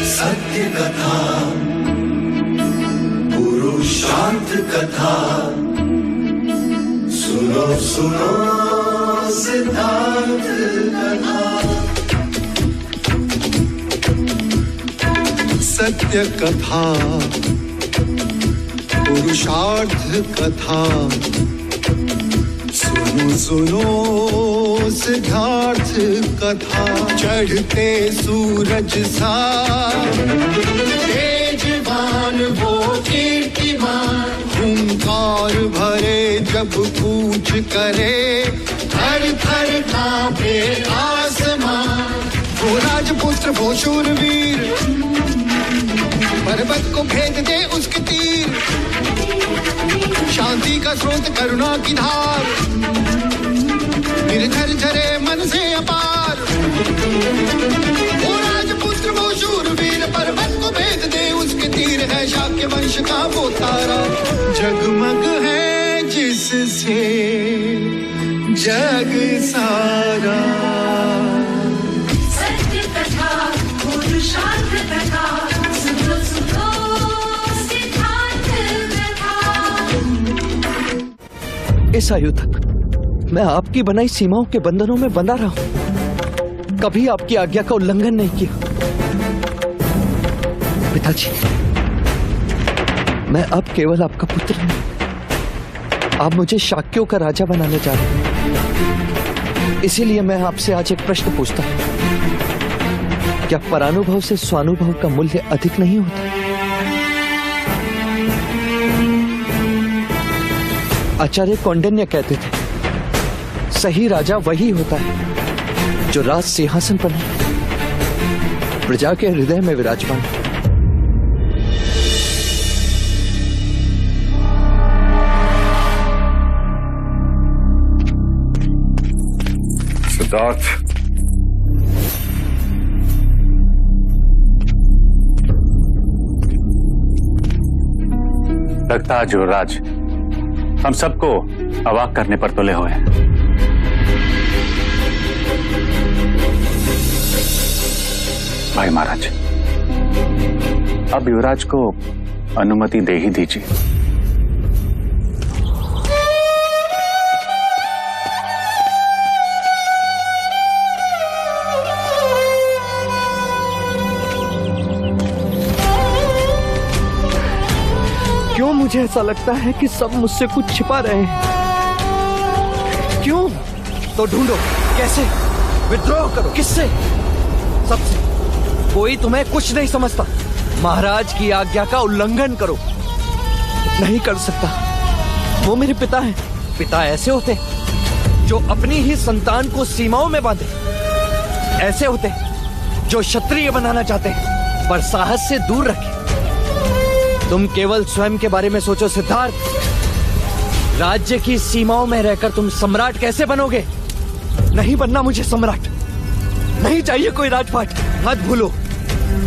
सत्य कथा, पुरुषार्थ कथा, सुनो सुनो सिद्धार्थ कथा। सत्य कथा, पुरुषार्थ कथा, सुनो सुनो सिद्धार्थ कथा। चढ़ते सूरज सा तेजवान वो कीर्तिमान, हुंकार भरे जब कूच करे, थर थर कांपे आसमान। वो राजपुत्र वो शूरवीर, पर्वत को भेद दे उसके तीर, शांति का स्रोत करुणा की धार, निर्धर झरे मन से अपार। वो राजपुत्र वो शूरवीर, पर्वत को भेद दे उसके तीर, है शाक्य वंश का वो तारा, जगमग है जिससे जग सारा। सत्य कथा, पुरुषार्थ कथा, सुनो सुनो सिद्धार्थ कथा। इस आयु तक मैं आपकी बनाई सीमाओं के बंधनों में बंधा रहा हूं, कभी आपकी आज्ञा का उल्लंघन नहीं किया। पिताजी, मैं अब केवल आपका पुत्र नहीं, आप मुझे शाक्यों का राजा बनाने जा रहे हैं। इसीलिए मैं आपसे आज एक प्रश्न पूछता हूं, क्या परानुभव से स्वानुभव का मूल्य अधिक नहीं होता? आचार्य कौंडिन्य कहते थे, सही राजा वही होता है जो राज सिंहासन पर नहीं, प्रजा के हृदय में विराजमान। सिद्धार्थ, लगता है युवराज हम सबको अवाक करने पर तुले हुए हैं। भाई महाराज, अब युवराज को अनुमति दे ही दीजिए। क्यों मुझे ऐसा लगता है कि सब मुझसे कुछ छिपा रहे हैं? क्यों? तो ढूंढो, कैसे? विद्रोह करो, किससे? सबसे। कोई तुम्हें कुछ नहीं समझता। महाराज की आज्ञा का उल्लंघन करो। नहीं कर सकता, वो मेरे पिता हैं। पिता ऐसे होते जो अपनी ही संतान को सीमाओं में बांधे, ऐसे होते जो क्षत्रिय बनाना चाहते हैं पर साहस से दूर रखे। तुम केवल स्वयं के बारे में सोचो सिद्धार्थ। राज्य की सीमाओं में रहकर तुम सम्राट कैसे बनोगे? नहीं बनना मुझे सम्राट, नहीं चाहिए कोई राजपाट। मत भूलो,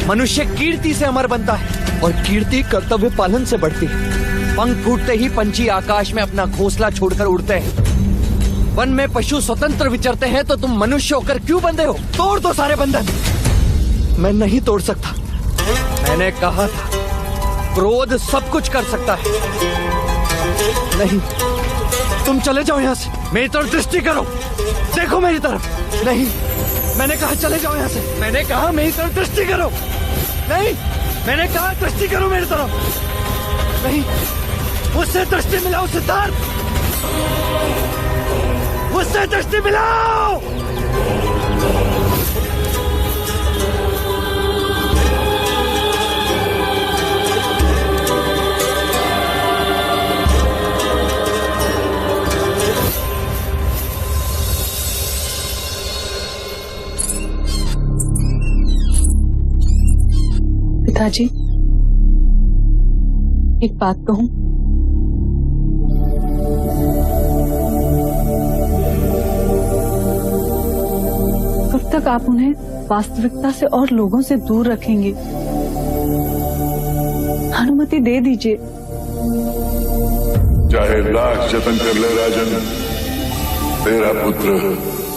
मनुष्य कीर्ति से अमर बनता है और कीर्ति कर्तव्य पालन से बढ़ती है। पंख फूटते ही पंछी आकाश में अपना घोंसला छोड़कर उड़ते हैं। वन में पशु स्वतंत्र विचरते हैं तो तुम मनुष्य होकर क्यों बंधे हो? तोड़ दो सारे बंधन। मैं नहीं तोड़ सकता। मैंने कहा था, क्रोध सब कुछ कर सकता है। नहीं, तुम चले जाओ यहाँ से। मेरी तरफ दृष्टि करो, देखो मेरी तरफ। नहीं, मैंने कहा चले जाओ यहाँ से। मैंने कहा मेरी तरफ दृष्टि करो। नहीं, मैंने कहा दृष्टि करो मेरी तरफ। नहीं, मुझसे दृष्टि मिलाओ सिद्धार्थ, मुझसे दृष्टि मिलाओ। पिताजी, एक बात कहूं? कब तक आप उन्हें वास्तविकता से और लोगों से दूर रखेंगे? अनुमति दे दीजिए। चाहे लाख जतन कर ले राजन, तेरा पुत्र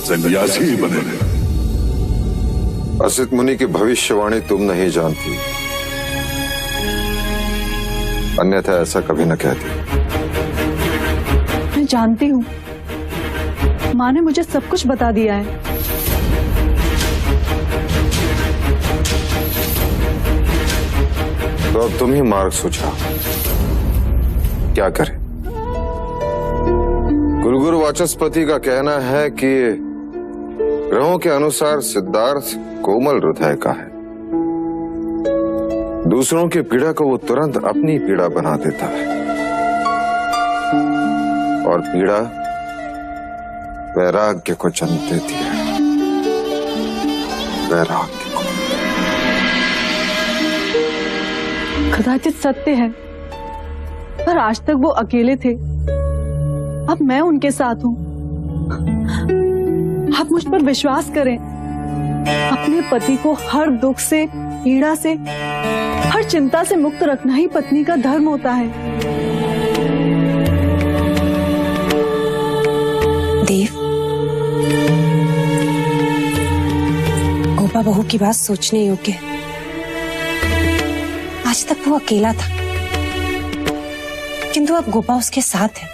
सन्यासी ही बनेगा। असित मुनि की भविष्यवाणी तुम नहीं जानती, अन्यथा ऐसा कभी न कहती। मैं जानती हूँ, माँ ने मुझे सब कुछ बता दिया है। तो अब तुम ही मार्ग सुझाओ, क्या करें? गुरु वाचस्पति का कहना है कि ग्रहों के अनुसार सिद्धार्थ कोमल हृदय का है। दूसरों की पीड़ा को वो तुरंत अपनी पीड़ा बना देता है, और पीड़ा वैराग्य को जन्म देती है। वैराग्य को। कदाचित सत्य है, पर आज तक वो अकेले थे, अब मैं उनके साथ हूँ। आप मुझ पर विश्वास करें। अपने पति को हर दुख से, पीड़ा से, हर चिंता से मुक्त रखना ही पत्नी का धर्म होता है। देव, गोपा बहू की बात सोचने योग्य है। आज तक वो अकेला था, किंतु अब गोपा उसके साथ है।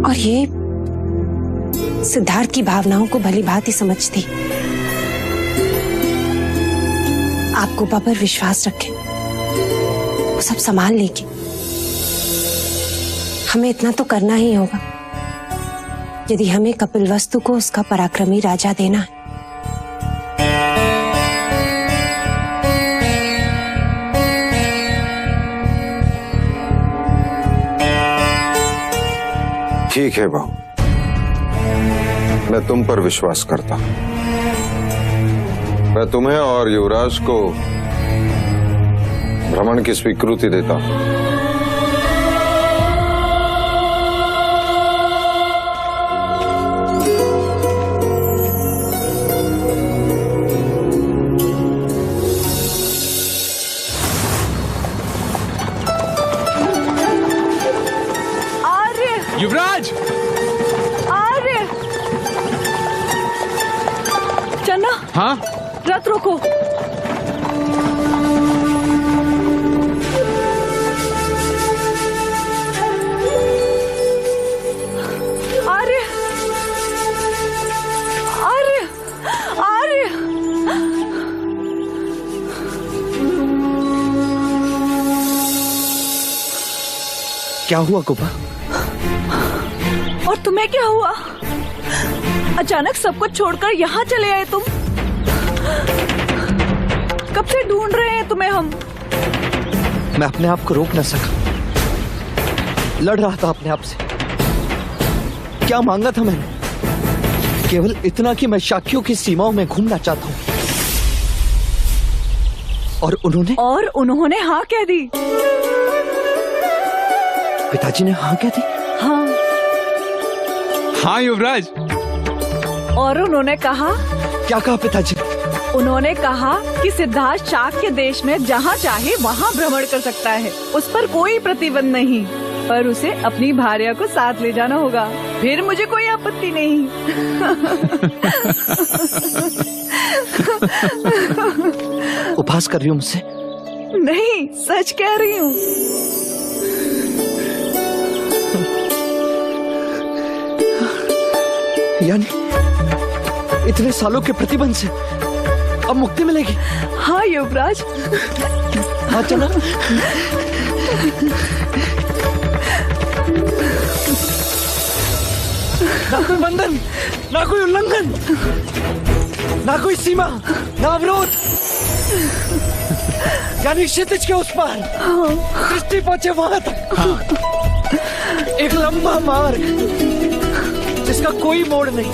और ये सिद्धार्थ की भावनाओं को भली भांति समझती। आप गोपा पर विश्वास रखें, वो सब संभाल लेगी। हमें इतना तो करना ही होगा, यदि हमें कपिलवस्तु को उसका पराक्रमी राजा देना है। ठीक है बहू, मैं तुम पर विश्वास करता हूं। मैं तुम्हें और युवराज को भ्रमण की स्वीकृति देता हूं। युवराज! आर्य! चन्ना! हाँ? रथ रोको। आर्य! आर्य! आर्य! क्या हुआ गोपा? और तुम्हें क्या हुआ? अचानक सब कुछ छोड़कर यहाँ चले आए तुम? कब से ढूंढ रहे हैं तुम्हें हम? मैं अपने आप को रोक न सका, लड़ रहा था अपने आप से। क्या मांगा था मैंने? केवल इतना कि मैं शाक्यों की सीमाओं में घूमना चाहता हूँ। और उन्होंने हाँ कह दी। पिताजी ने हाँ कह दी? हाँ। हाँ युवराज। और उन्होंने कहा? क्या कहा पिताजी? उन्होंने कहा कि सिद्धार्थ शाक्य देश में जहाँ चाहे वहाँ भ्रमण कर सकता है, उस पर कोई प्रतिबंध नहीं, पर उसे अपनी भार्या को साथ ले जाना होगा। फिर मुझे कोई आपत्ति नहीं। उपहास कर रही हूँ मुझसे? नहीं, सच कह रही हूँ। यानी इतने सालों के प्रतिबंध से अब मुक्ति मिलेगी? हाँ युवराज। हाँ चला। ना कोई बंधन, ना कोई उल्लंघन, ना कोई सीमा, ना अवरोध। यानी क्षितिज के उस पार दृष्टि पहुंचे वहां तक। एक लंबा मार्ग जिसका कोई मोड़ नहीं।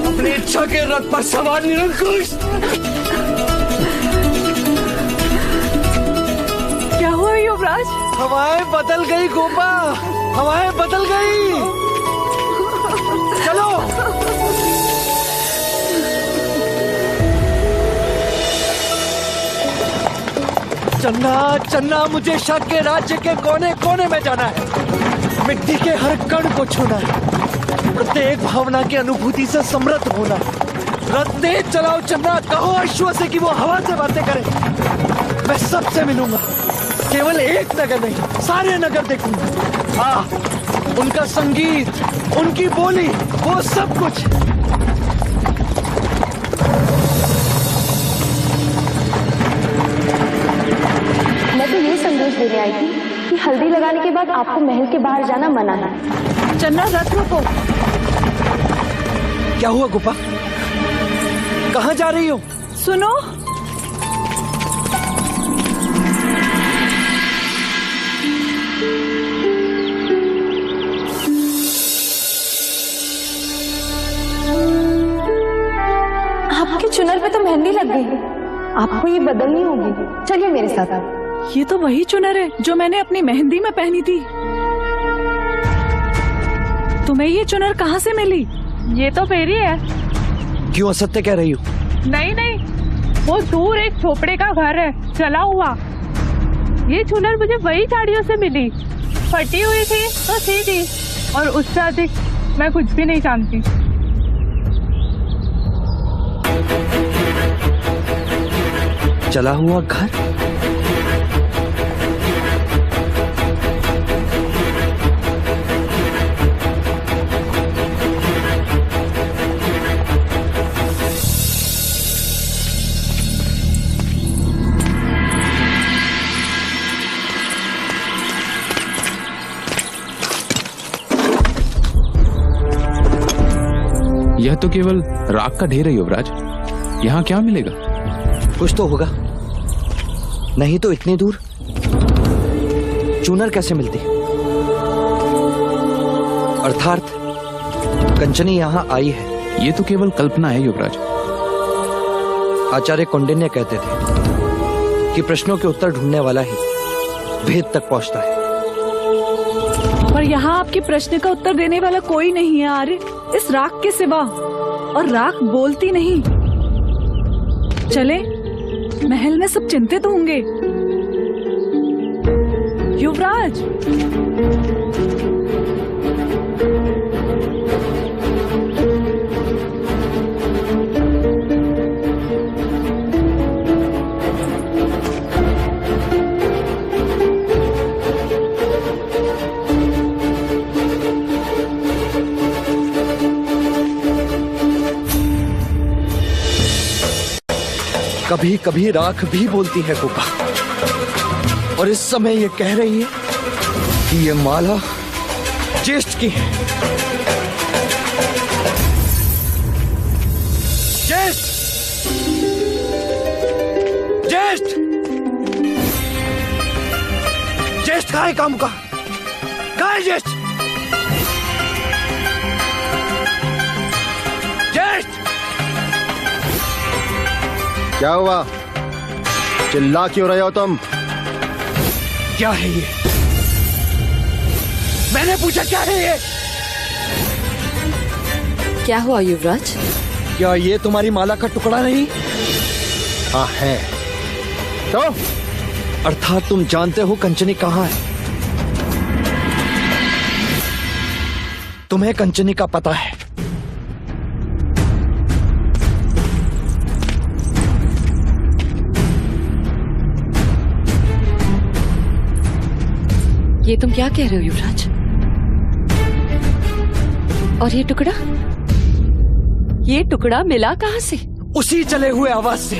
अपनी इच्छा के रथ पर सवार निरंकुश। क्या हुआ युवराज? हवाएं बदल गई गोपा, हवाएं बदल गई। चलो। चन्ना, चन्ना, मुझे शाक्य राज्य के कोने कोने में जाना है। मिट्टी के हर कण को छूना है, प्रत्येक भावना की अनुभूति से समृद्ध होना, रथ तेज चलाओ चन्ना, कहो अश्व से कि वो हवा से बातें करे। मैं सबसे मिलूंगा, केवल एक नगर नहीं, सारे नगर देखूंगा। हाँ, उनका संगीत, उनकी बोली, वो सब कुछ। मैं तो ये संदेश देने आई थी कि हल्दी लगाने के बाद आपको महल के बाहर जाना मना है। चन्ना रथ रुको। क्या हुआ गोपा, कहाँ जा रही हो? सुनो, आपके चुनर पे तो मेहंदी लग गई है, आपको ये बदलनी होगी। चलिए मेरे साथ आप। ये तो वही चुनर है जो मैंने अपनी मेहंदी में पहनी थी। तुम्हें ये चुनर कहाँ से मिली? ये तो मेरी है। क्यों असत्य कह रही हो? नहीं नहीं, वो दूर एक झोपड़े का घर है, चला हुआ। ये चुनर मुझे वही साड़ियों से मिली, फटी हुई थी तो सी थी, और उससे अधिक मैं कुछ भी नहीं जानती। चला हुआ घर? यह तो केवल राख का ढेर है युवराज, यहाँ क्या मिलेगा? कुछ तो होगा, नहीं तो इतनी दूर चूनर कैसे मिलती? अर्थात कंचनी यहाँ आई है। ये तो केवल कल्पना है युवराज। आचार्य कौंडिन्य कहते थे कि प्रश्नों के उत्तर ढूंढने वाला ही भेद तक पहुंचता है। पर यहाँ आपके प्रश्न का उत्तर देने वाला कोई नहीं है आर्य, इस राख के सिवा। और राख बोलती नहीं। चले, महल में सब चिंतित होंगे। युवराज, कभी कभी राख भी बोलती है गोपा, और इस समय ये कह रही है कि ये माला ज्येष्ठ की है। ज्येष्ठ, ज्येष्ठ, ज्येष्ठ कहाँ है? काम का कहाँ है ज्येष्ठ? ज्येष्ठ, क्या हुआ? चिल्ला क्यों रहे हो तुम? क्या है ये? मैंने पूछा क्या है ये? क्या हुआ युवराज? क्या ये तुम्हारी माला का टुकड़ा नहीं? हाँ है। तो अर्थात तुम जानते हो कंचनी कहाँ है? तुम्हें कंचनी का पता है? ये तुम क्या कह रहे हो युवराज? और ये टुकड़ा मिला कहाँ से? उसी चले हुए आवाज से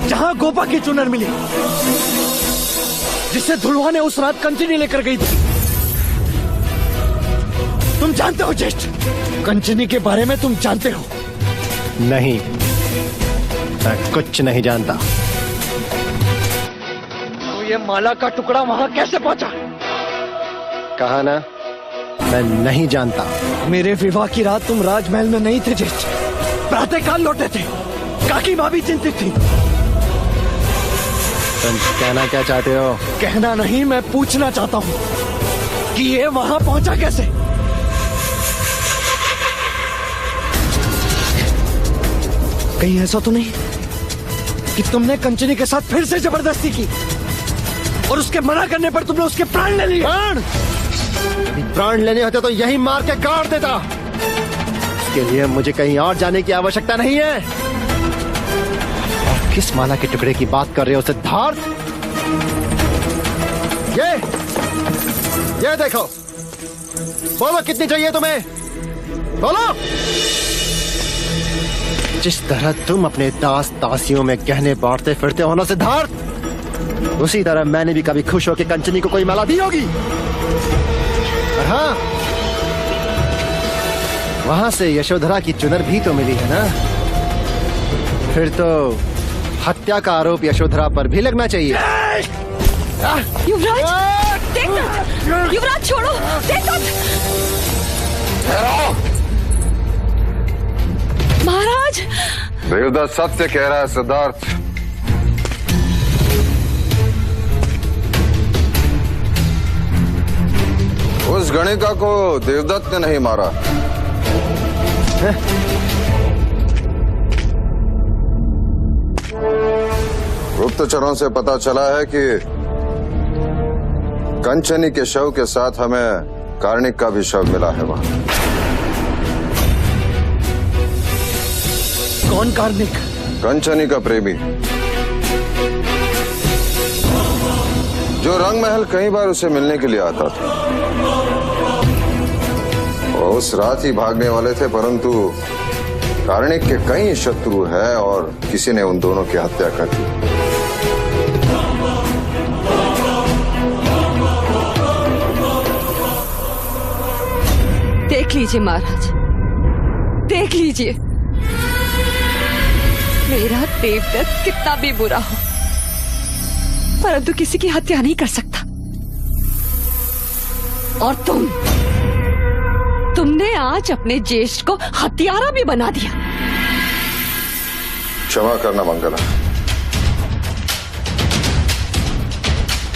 जहां गोपा की चुनर मिली, जिसे धुलवा ने उस रात कंचनी लेकर गई थी। तुम जानते हो ज्येष्ठ, कंचनी के बारे में तुम जानते हो? नहीं, मैं कुछ नहीं जानता। तो ये माला का टुकड़ा वहां कैसे पहुंचा? कहा ना, मैं नहीं जानता। मेरे विवाह की रात तुम राजमहल में नहीं थे ज्येष्ठ, प्रातःकाल लौटे थे। काकी माँ भी चिंतित थी। तुम कहना क्या चाहते हो? कहना नहीं, मैं पूछना चाहता हूँ कि ये वहां पहुंचा कैसे? कहीं ऐसा तो नहीं कि तुमने कंचनी के साथ फिर से जबरदस्ती की और उसके मना करने पर तुमने उसके प्राण ले लिए? प्राण लेने होते तो यही मार के काट देता। इसके लिए मुझे कहीं और जाने की आवश्यकता नहीं है। और किस माला के टुकड़े की बात कर रहे हो सिद्धार्थ? ये देखो, बोलो कितनी चाहिए तुम्हें, बोलो। जिस तरह तुम अपने दास दासियों में गहने बांटते फिरते हो ना सिद्धार्थ, उसी तरह मैंने भी कभी खुश होकर कंचनी को कोई माला दी होगी। हाँ, वहां से यशोधरा की चुनर भी तो मिली है ना। फिर तो हत्या का आरोप यशोधरा पर भी लगना चाहिए। युवराज, युवराज छोड़ो, महाराज। देवदत्त सत्य कह रहा है सिद्धार्थ। उस गणिका को देवदत्त ने नहीं मारा। गुप्तचरों से पता चला है कि कंचनी के शव के साथ हमें कार्णिक का भी शव मिला है वहां। कौन कार्णिक? कंचनी का प्रेमी, जो रंग महल कई बार उसे मिलने के लिए आता था। और उस रात ही भागने वाले थे, परंतु कार्णिक के कई शत्रु हैं और किसी ने उन दोनों की हत्या कर दी। देख लीजिए महाराज, देख लीजिए, मेरा देवदत्त कितना भी बुरा हो, परंतु किसी की हत्या नहीं कर सकता। और तुमने आज अपने ज्येष्ठ को हत्यारा भी बना दिया। क्षमा करना मंगला।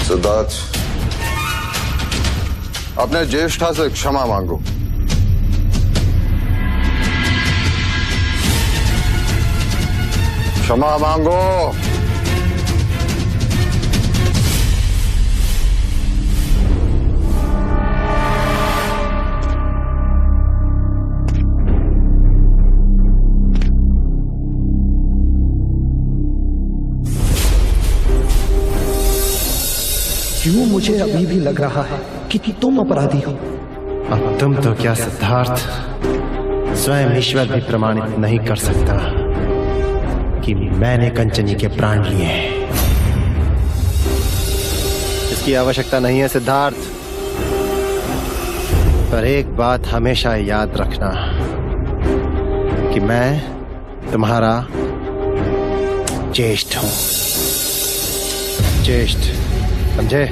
सिद्धार्थ, अपने ज्येष्ठा से क्षमा मांगो। क्षमा मांगो। क्यों मुझे अभी भी लग रहा है कि तुम अपराधी हो। अब तुम तो क्या सिद्धार्थ, स्वयं ईश्वर भी प्रमाणित नहीं कर सकता कि मैंने कंचनी के प्राण लिए हैं। इसकी आवश्यकता नहीं है सिद्धार्थ, पर एक बात हमेशा याद रखना कि मैं तुम्हारा ज्येष्ठ हूं। ज्येष्ठ, समझे?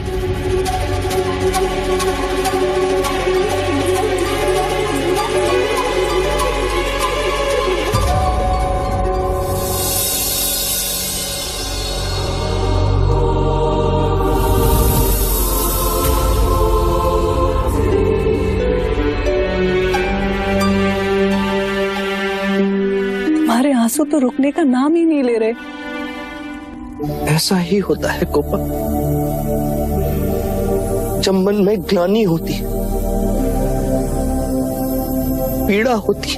तुम्हारे आंसू तो रुकने का नाम ही नहीं ले रहे। ऐसा ही होता है गोपा, जब मन में ग्लानि होती, पीड़ा होती,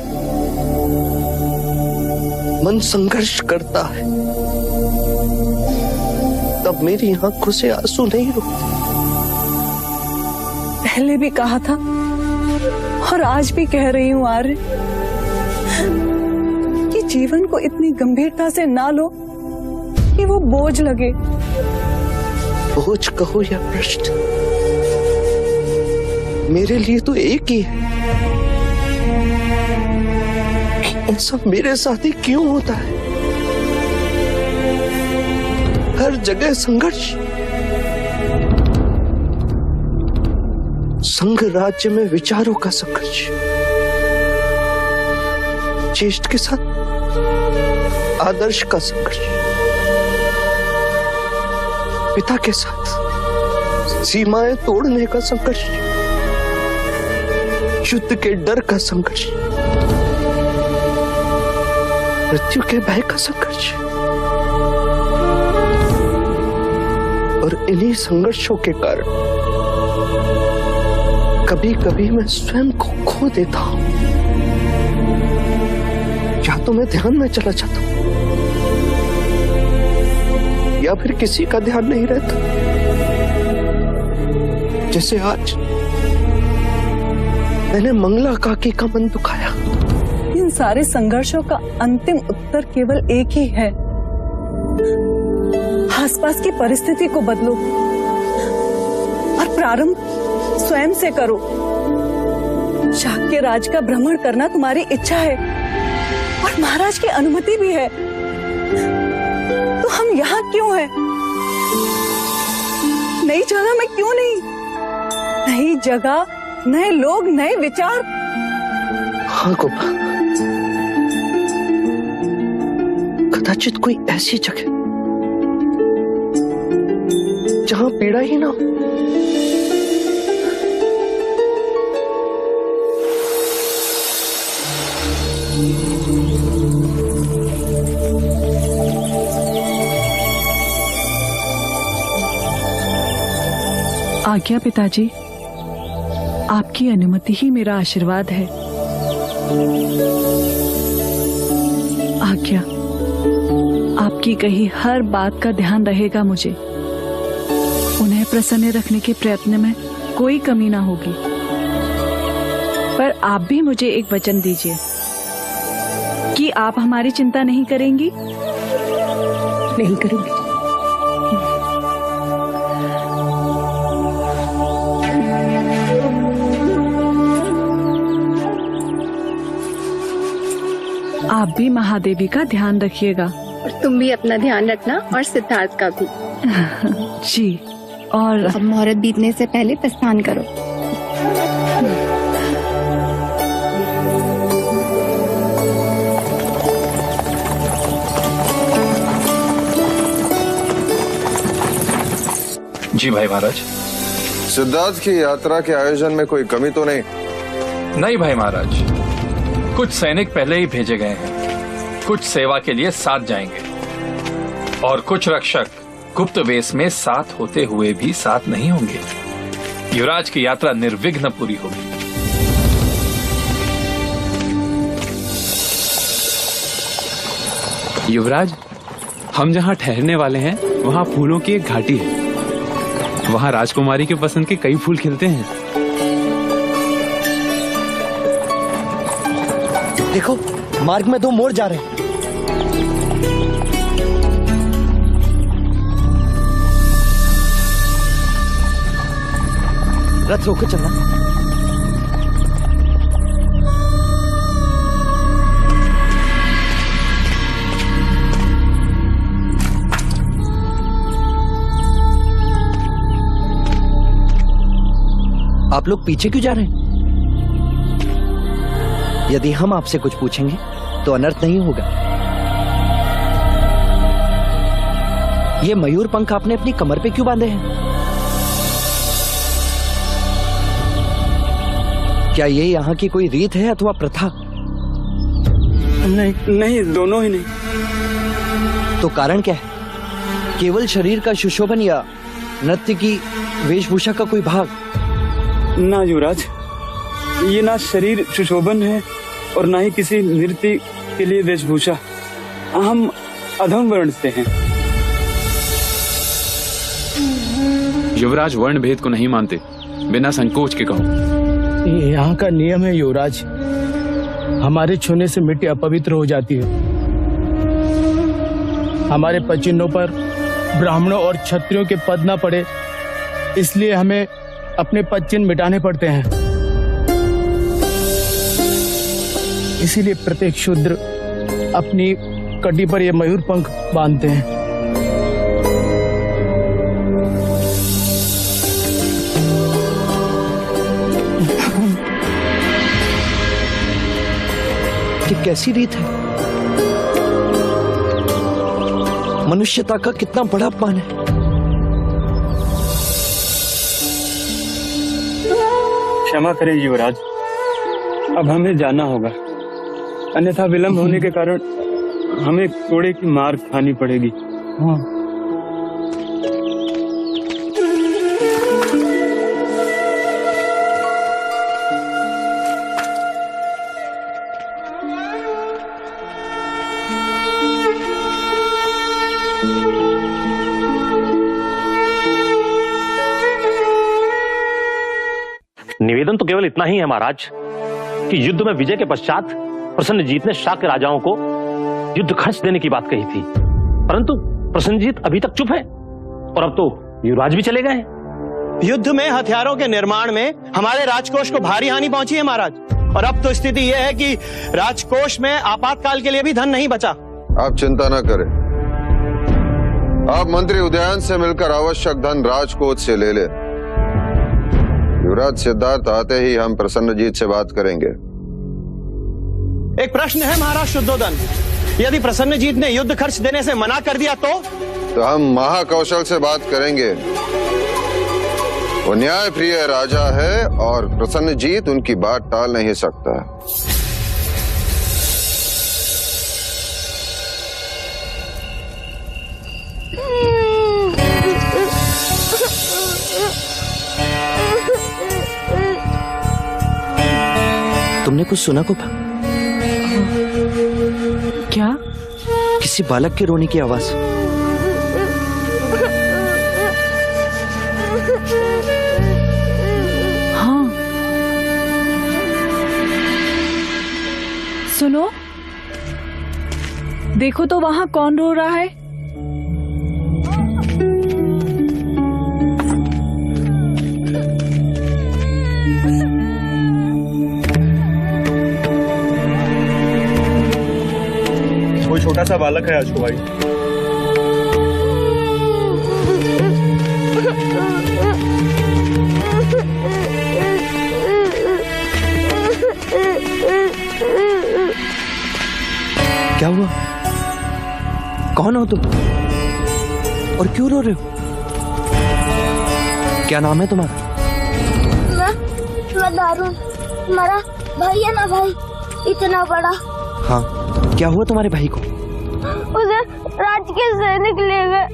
मन संघर्ष करता है, तब मेरी आंखों से आंसू नहीं रुकते। पहले भी कहा था और आज भी कह रही हूं आर्य, कि जीवन को इतनी गंभीरता से ना लो कि वो बोझ लगे। बोझ कहो या प्रश्न, मेरे लिए तो एक ही है। ऐसा मेरे साथ ही क्यों होता है? हर जगह संघर्ष। संघ राज्य में विचारों का संघर्ष, ज्येष्ठ के साथ आदर्श का संघर्ष, पिता के साथ सीमाएं तोड़ने का संघर्ष, युद्ध के डर का संघर्ष, मृत्यु के भय का संघर्ष। और इन्हीं संघर्षों के कारण कभी कभी मैं स्वयं को खो देता हूं। तो मैं ध्यान में चला जाता हूं, या फिर किसी का ध्यान नहीं रहता, जैसे आज मैंने मंगला काकी का मन दुखाया। इन सारे संघर्षों का अंतिम उत्तर केवल एक ही है, आसपास की परिस्थिति को बदलो और प्रारंभ स्वयं से करो। शाक्य राज का भ्रमण करना तुम्हारी इच्छा है और महाराज की अनुमति भी है, तो हम यहाँ क्यों हैं? नई जगह में क्यों नहीं? नई जगह, नए लोग, नए विचार। हाँ गोपा, कदाचित कोई ऐसी जगह जहां पीड़ा ही ना हो। आज्ञा पिताजी, आपकी अनुमति ही मेरा आशीर्वाद है। आज्ञा, आपकी कही हर बात का ध्यान रहेगा मुझे। उन्हें प्रसन्न रखने के प्रयत्न में कोई कमी ना होगी। पर आप भी मुझे एक वचन दीजिए कि आप हमारी चिंता नहीं करेंगी। नहीं करूंगी। आप भी महादेवी का ध्यान रखिएगा। और तुम भी अपना ध्यान रखना, और सिद्धार्थ का भी। जी। और अब मुहूर्त बीतने से पहले प्रस्थान करो। जी भाई महाराज। सिद्धार्थ की यात्रा के आयोजन में कोई कमी तो नहीं? नहीं भाई महाराज, कुछ सैनिक पहले ही भेजे गए हैं, कुछ सेवा के लिए साथ जाएंगे और कुछ रक्षक गुप्त वेश में साथ होते हुए भी साथ नहीं होंगे। युवराज की यात्रा निर्विघ्न पूरी होगी। युवराज, हम जहाँ ठहरने वाले हैं वहाँ फूलों की एक घाटी है। वहाँ राजकुमारी के पसंद के कई फूल खिलते हैं। देखो, मार्ग में 2 मोड़ जा रहे हैं। रथ रोके चलना। आप लोग पीछे क्यों जा रहे हैं? यदि हम आपसे कुछ पूछेंगे तो अनर्थ नहीं होगा। ये मयूर पंख आपने अपनी कमर पे क्यों बांधे हैं? क्या ये यहाँ की कोई रीत है अथवा प्रथा? नहीं, दोनों ही नहीं। तो कारण क्या है? केवल शरीर का सुशोभन या नृत्य की वेशभूषा का कोई भाग? ना युवराज, ये ना शरीर सुशोभन है और ना ही किसी नृत्य के लिए वेशभूषा। हम अधम वर्ण से हैं। युवराज वर्ण भेद को नहीं मानते, बिना संकोच के कहो। यहाँ का नियम है युवराज, हमारे छूने से मिट्टी अपवित्र हो जाती है। हमारे पचिन्हों पर ब्राह्मणों और क्षत्रियों के पद न पड़े, इसलिए हमें अपने पद चिन्ह मिटाने पड़ते हैं। इसीलिए प्रत्येक शूद्र अपनी कटी पर ये मयूर पंख बांधते हैं। कि कैसी रीत है? मनुष्यता का कितना बड़ा अपमान है। क्षमा करें युवराज, अब हमें जाना होगा, अन्यथा विलंब होने के कारण हमें कोड़े की मार खानी पड़ेगी। हाँ। निवेदन तो केवल इतना ही है महाराज कि युद्ध में विजय के पश्चात प्रसन्नजीत ने शाक्य राजाओं को युद्ध खर्च देने की बात कही थी, परंतु प्रसन्नजीत अभी तक चुप है और अब तो युवराज भी चले गए। युद्ध में हथियारों के निर्माण में हमारे राजकोष को भारी हानि पहुंची है महाराज, और अब तो स्थिति यह है कि राजकोष में आपातकाल के लिए भी धन नहीं बचा। आप चिंता न करें, आप मंत्री उदयन से मिलकर आवश्यक धन राजकोष से ले ले। युवराज सिद्धार्थ आते ही हम प्रसन्नजीत से बात करेंगे। एक प्रश्न है महाराज शुद्धोधन, यदि प्रसन्नजीत ने युद्ध खर्च देने से मना कर दिया तो हम महाकौशल से बात करेंगे। वो न्याय प्रिय राजा है और प्रसन्नजीत उनकी बात टाल नहीं सकता। तुमने कुछ सुना गोपा? क्या? किसी बालक के रोने की आवाज। हाँ, सुनो, देखो तो वहां कौन रो रहा है। कोई छोटा सा बालक है अशोक भाई। क्या हुआ? कौन हो तुम और क्यों रो रहे हो? क्या नाम है तुम्हारा? मैं दारुण, हमारा भाई है ना भाई, इतना बड़ा। हाँ, क्या हुआ तुम्हारे भाई को? उसे राज के सैनिक ले गए।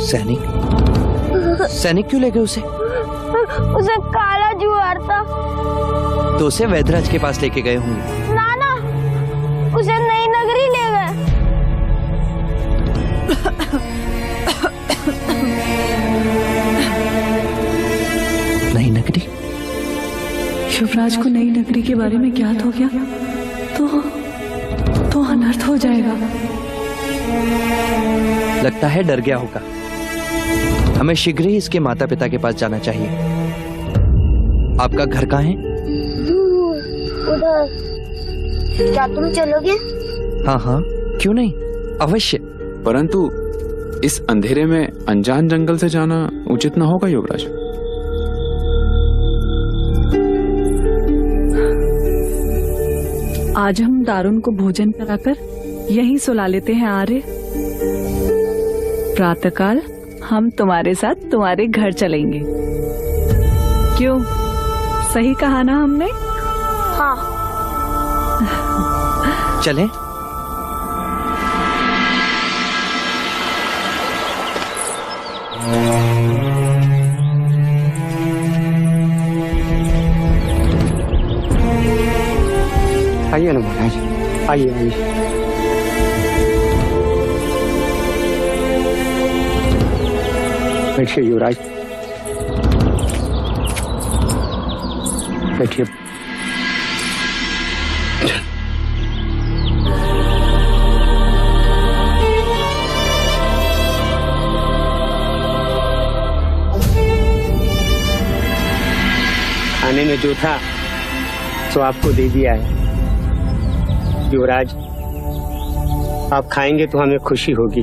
सैनिक? सैनिक क्यों ले गए उसे? उसे काला जुआर था। तो उसे वैधराज के पास लेके गए होंगे। ना ना, उसे नई नगरी ले गए। नई नगरी? युवराज को नई नगरी के बारे में ज्ञात हो गया तो अनर्थ हो जाएगा। लगता है डर गया होगा। हमें शीघ्र ही इसके माता पिता के पास जाना चाहिए। आपका घर कहाँ है? उधर। क्या तुम चलोगे? हाँ हाँ, क्यों नहीं, अवश्य। परंतु इस अंधेरे में अनजान जंगल से जाना उचित न होगा युवराज। आज हम दारुण को भोजन कराकर यहीं सुला लेते हैं आर्य। प्रातःकाल हम तुम्हारे साथ तुम्हारे घर चलेंगे। क्यों, सही कहा ना हमने? हाँ। चलें? आइए ना महाराज, आइए आइए। बैठिए युवराज, बैठिए। खाने में जो था तो आपको दे दिया है युवराज। आप खाएंगे तो हमें खुशी होगी।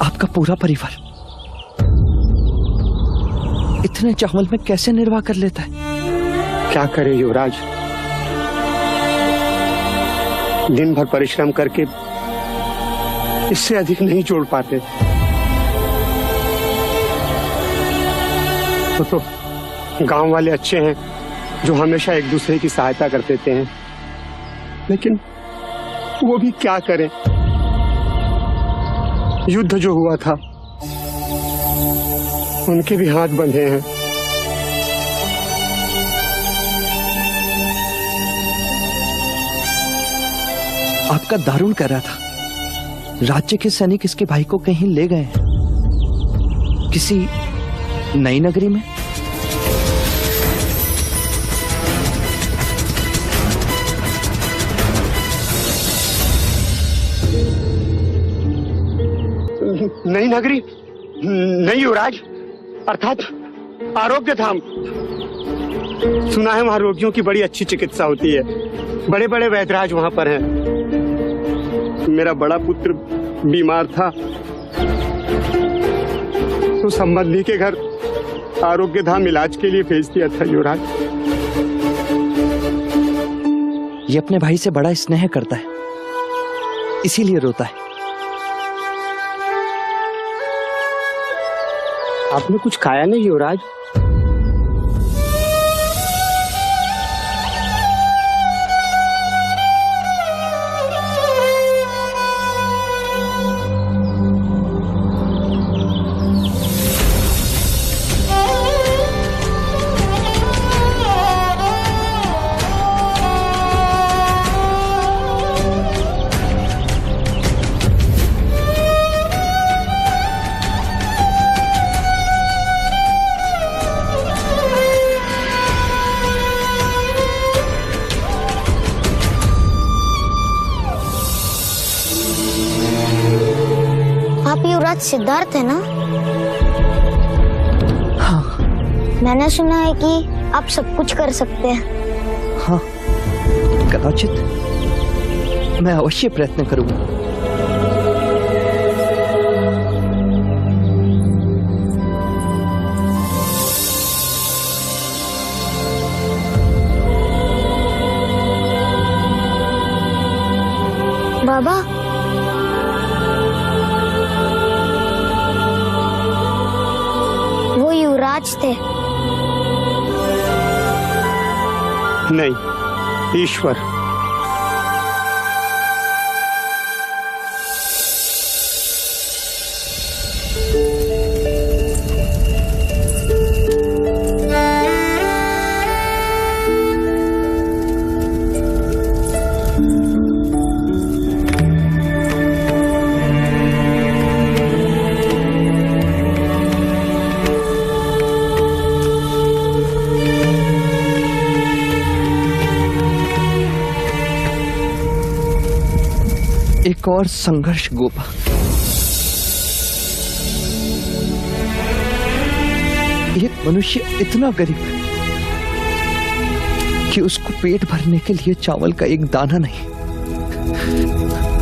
आपका पूरा परिवार इतने चावल में कैसे निर्वाह कर लेता है? क्या करे युवराज, दिन भर परिश्रम करके इससे अधिक नहीं जोड़ पाते। तो गांव वाले अच्छे हैं, जो हमेशा एक दूसरे की सहायता करते थे, लेकिन वो भी क्या करें। युद्ध जो हुआ था उनके भी हाथ बंधे हैं। आपका दारुण कह रहा था, राज्य के सैनिक इसके भाई को कहीं ले गए हैं, किसी नई नगरी में। नई नगरी? नहीं युवराज, अर्थात आरोग्य धाम। सुना है वहां रोगियों की बड़ी अच्छी चिकित्सा होती है, बड़े बड़े वैद्यराज वहां पर हैं। मेरा बड़ा पुत्र बीमार था तो संबंधी के घर आरोग्य धाम इलाज के लिए भेज दिया था युवराज। ये अपने भाई से बड़ा स्नेह करता है, इसीलिए रोता है। आपने कुछ खाया नहीं युवराज? सिद्धार्थ है ना? हाँ। मैंने सुना है कि आप सब कुछ कर सकते हैं। हाँ, कदाचित मैं अवश्य प्रयत्न करूंगा। बाबा, वो युवराज थे। नहीं, ईश्वर। एक और संघर्ष गोपा। एक मनुष्य इतना गरीब कि उसको पेट भरने के लिए चावल का एक दाना नहीं,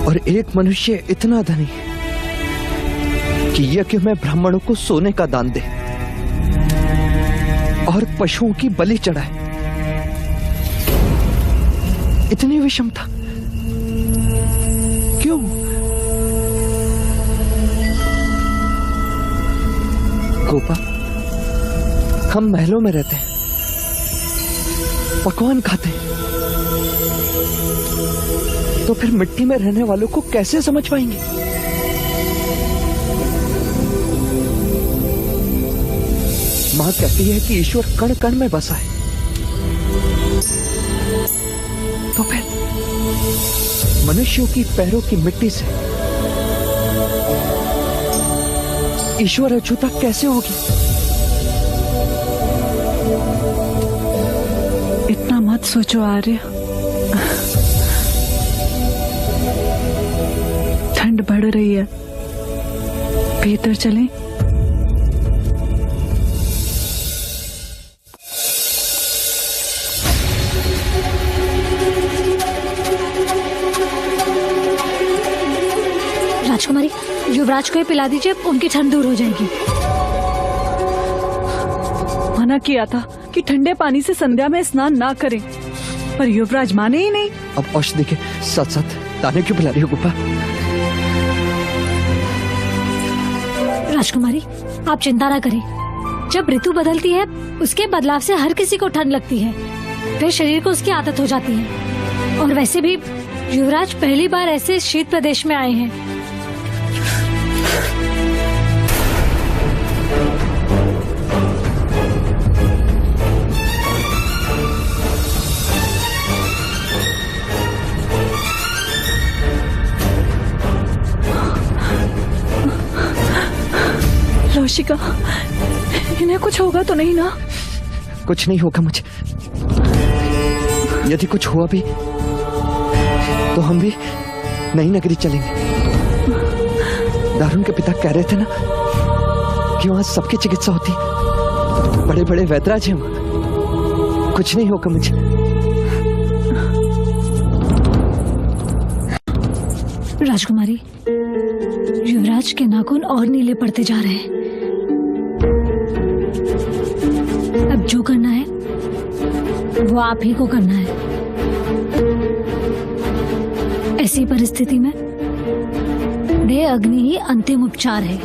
और एक मनुष्य इतना धनी कि यज्ञ में ब्राह्मणों को सोने का दान दे और पशुओं की बलि चढ़ाए। इतनी विषमता क्यों? गोपा, हम महलों में रहते हैं, पकवान खाते हैं, तो फिर मिट्टी में रहने वालों को कैसे समझ पाएंगे? मां कहती है कि ईश्वर कण कण में बसा है, तो फिर मनुष्यों की पैरों की मिट्टी से ईश्वर अछूता कैसे होगी? इतना मत सोचो आर्य, ठंड बढ़ रही है, भीतर चलें? राजकुमारी, युवराज को ये पिला दीजिए, उनकी ठंड दूर हो जाएगी। मना किया था कि ठंडे पानी से संध्या में स्नान ना करें, पर युवराज माने ही नहीं। अब औषधि के साथ साथ दाने क्यों पिला रही हो गोपा? राजकुमारी, आप चिंता ना करें। जब ऋतु बदलती है, उसके बदलाव से हर किसी को ठंड लगती है। फिर शरीर को उसकी आदत हो जाती है। और वैसे भी युवराज पहली बार ऐसे शीत प्रदेश में आए हैं। रोशिका, इन्हें कुछ होगा तो नहीं ना? कुछ नहीं होगा मुझे। यदि कुछ हुआ भी तो हम भी नई नगरी चलेंगे। दारुण के पिता कह रहे थे ना कि वहां सबकी चिकित्सा होती, बड़े बड़े वैद्यराज हैं वहां। कुछ नहीं होगा मुझे। राजकुमारी, युवराज के नाखून और नीले पड़ते जा रहे हैं। अब जो करना है वो आप ही को करना है। ऐसी परिस्थिति में देह अग्नि ही अंतिम उपचार है।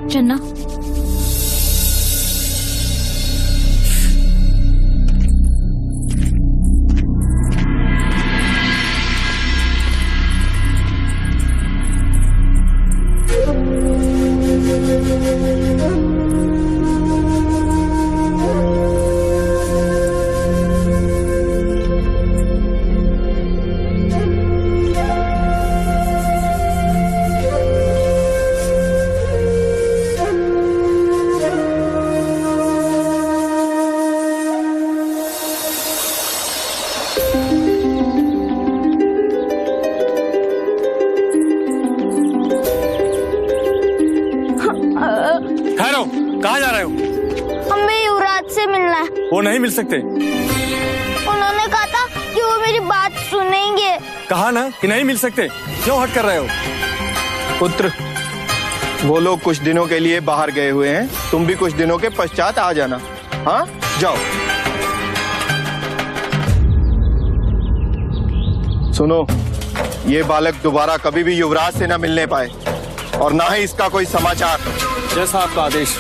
चन्ना, कहाँ जा रहे हो? हमें युवराज से मिलना है। वो नहीं मिल सकते। उन्होंने कहा था कि वो मेरी बात सुनेंगे। कहा ना कि नहीं मिल सकते, क्यों हट कर रहे हो? पुत्र, वो लोग कुछ दिनों के लिए बाहर गए हुए हैं, तुम भी कुछ दिनों के पश्चात आ जाना। हाँ, जाओ। सुनो, ये बालक दोबारा कभी भी युवराज से न मिलने पाए और ना ही इसका कोई समाचार। जैसा आपका आदेश।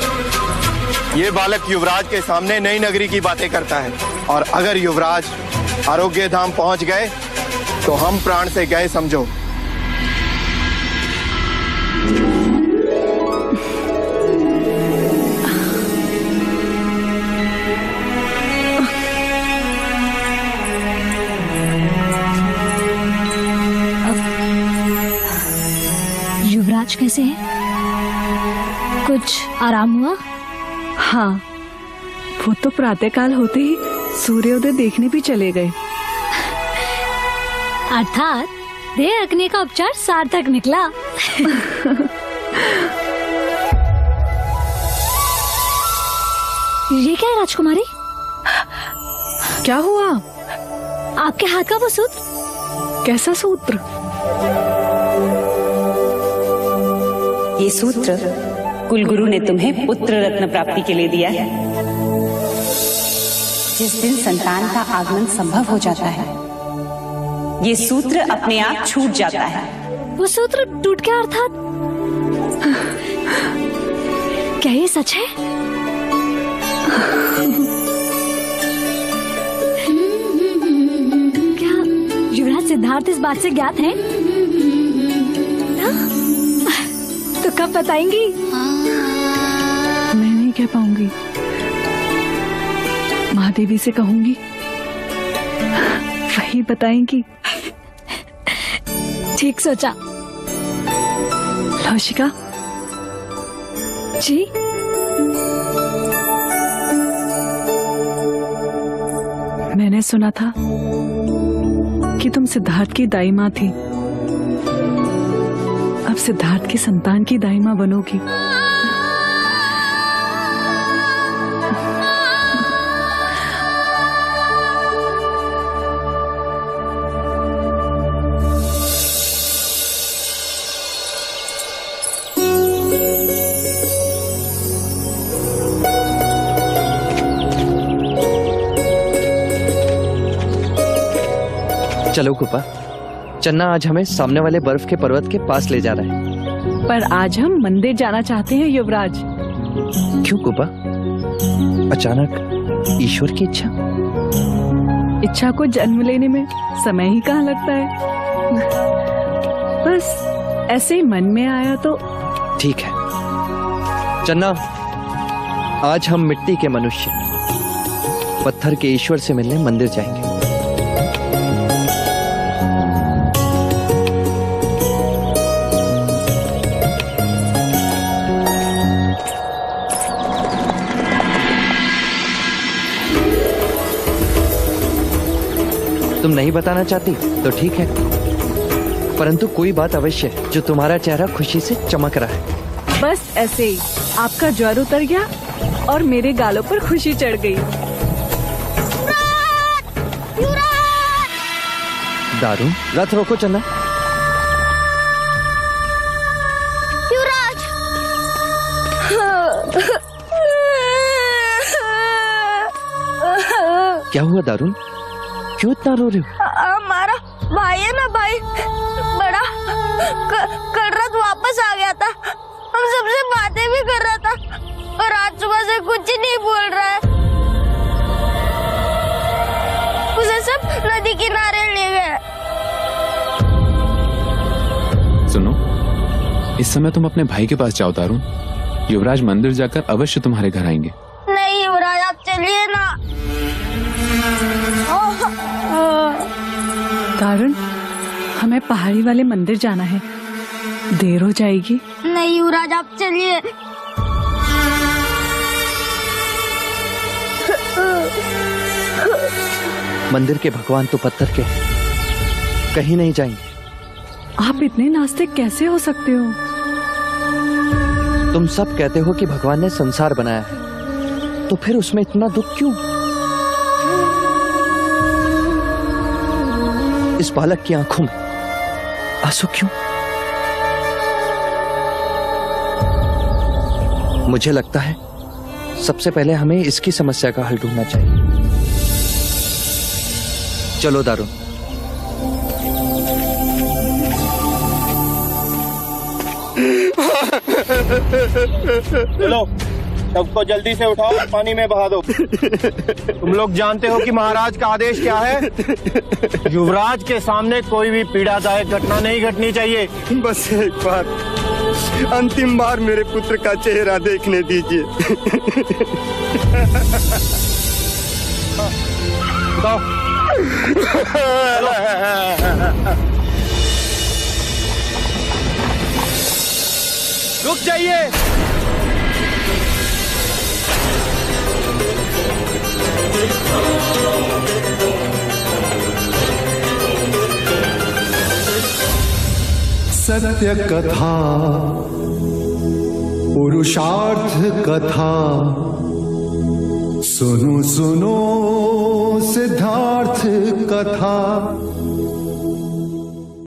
ये बालक युवराज के सामने नई नगरी की बातें करता है और अगर युवराज आरोग्य धाम पहुंच गए तो हम प्राण से गए समझो। युवराज कैसे है? कुछ आराम हुआ? हाँ, वो तो प्रातःकाल होते ही सूर्योदय देखने भी चले गए। अर्थात देह अग्नि का उपचार सार्थक निकला। ये क्या है राजकुमारी? क्या हुआ? आपके हाथ का वो सूत्र? कैसा सूत्र? ये सूत्र कुलगुरु ने तुम्हें पुत्र रत्न प्राप्ति के लिए दिया है। जिस दिन संतान का आगमन संभव हो जाता है, ये सूत्र अपने आप छूट जाता है। वो सूत्र टूट गया अर्थात? क्या ये सच है? क्या युवराज सिद्धार्थ इस बात से ज्ञात है? तो कब बताएंगी? मैं नहीं कह पाऊंगी, महादेवी से कहूंगी, वही बताएंगी। ठीक सोचा। लौशिका जी, मैंने सुना था कि तुम सिद्धार्थ की दाई माँ थी। अब सिद्धार्थ की संतान की दाई माँ बनोगी। चलो कुपा, चन्ना आज हमें सामने वाले बर्फ के पर्वत के पास ले जा रहा है। पर आज हम मंदिर जाना चाहते हैं युवराज। क्यों कुबा? अचानक ईश्वर की इच्छा? इच्छा को जन्म लेने में समय ही कहाँ लगता है। बस ऐसे ही मन में आया तो। ठीक है चन्ना, आज हम मिट्टी के मनुष्य पत्थर के ईश्वर से मिलने मंदिर जाएंगे। तुम नहीं बताना चाहती तो ठीक है, परंतु कोई बात अवश्य है जो तुम्हारा चेहरा खुशी से चमक रहा है। बस ऐसे ही आपका ज्वर उतर गया और मेरे गालों पर खुशी चढ़ गई। दारू, रथ रोको चन्ना। युवराज। क्या हुआ दारुन? क्यों इतना रो रहे हो? हमारा भाई है ना, भाई बड़ा कल रात वापस आ गया था। हम सबसे बातें भी कर रहा था और आज सुबह से कुछ ही नहीं बोल रहा है। उसे सब नदी किनारे ले गए। सुनो, इस समय तुम अपने भाई के पास जाओ दारुन। युवराज मंदिर जाकर अवश्य तुम्हारे घर आएंगे। नहीं युवराज, आप चलिए ना। दारुन, हमें पहाड़ी वाले मंदिर जाना है, देर हो जाएगी। नहीं युवराज, आप चलिए। मंदिर के भगवान तो पत्थर के कहीं नहीं जाएंगे। आप इतने नास्तिक कैसे हो सकते हो? तुम सब कहते हो कि भगवान ने संसार बनाया है, तो फिर उसमें इतना दुख क्यों? इस बालक की आंखों में आंसू क्यों? मुझे लगता है सबसे पहले हमें इसकी समस्या का हल ढूंढना चाहिए। चलो दारुन। चलो, सबको जल्दी से उठाओ, पानी में बहा दो। तुम लोग जानते हो कि महाराज का आदेश क्या है? युवराज के सामने कोई भी पीड़ादायक घटना नहीं घटनी चाहिए। बस एक बार, अंतिम बार मेरे पुत्र का चेहरा देखने दीजिए। रुक जाइए। सत्य कथा, पुरुषार्थ कथा, सुनो सुनो सिद्धार्थ कथा।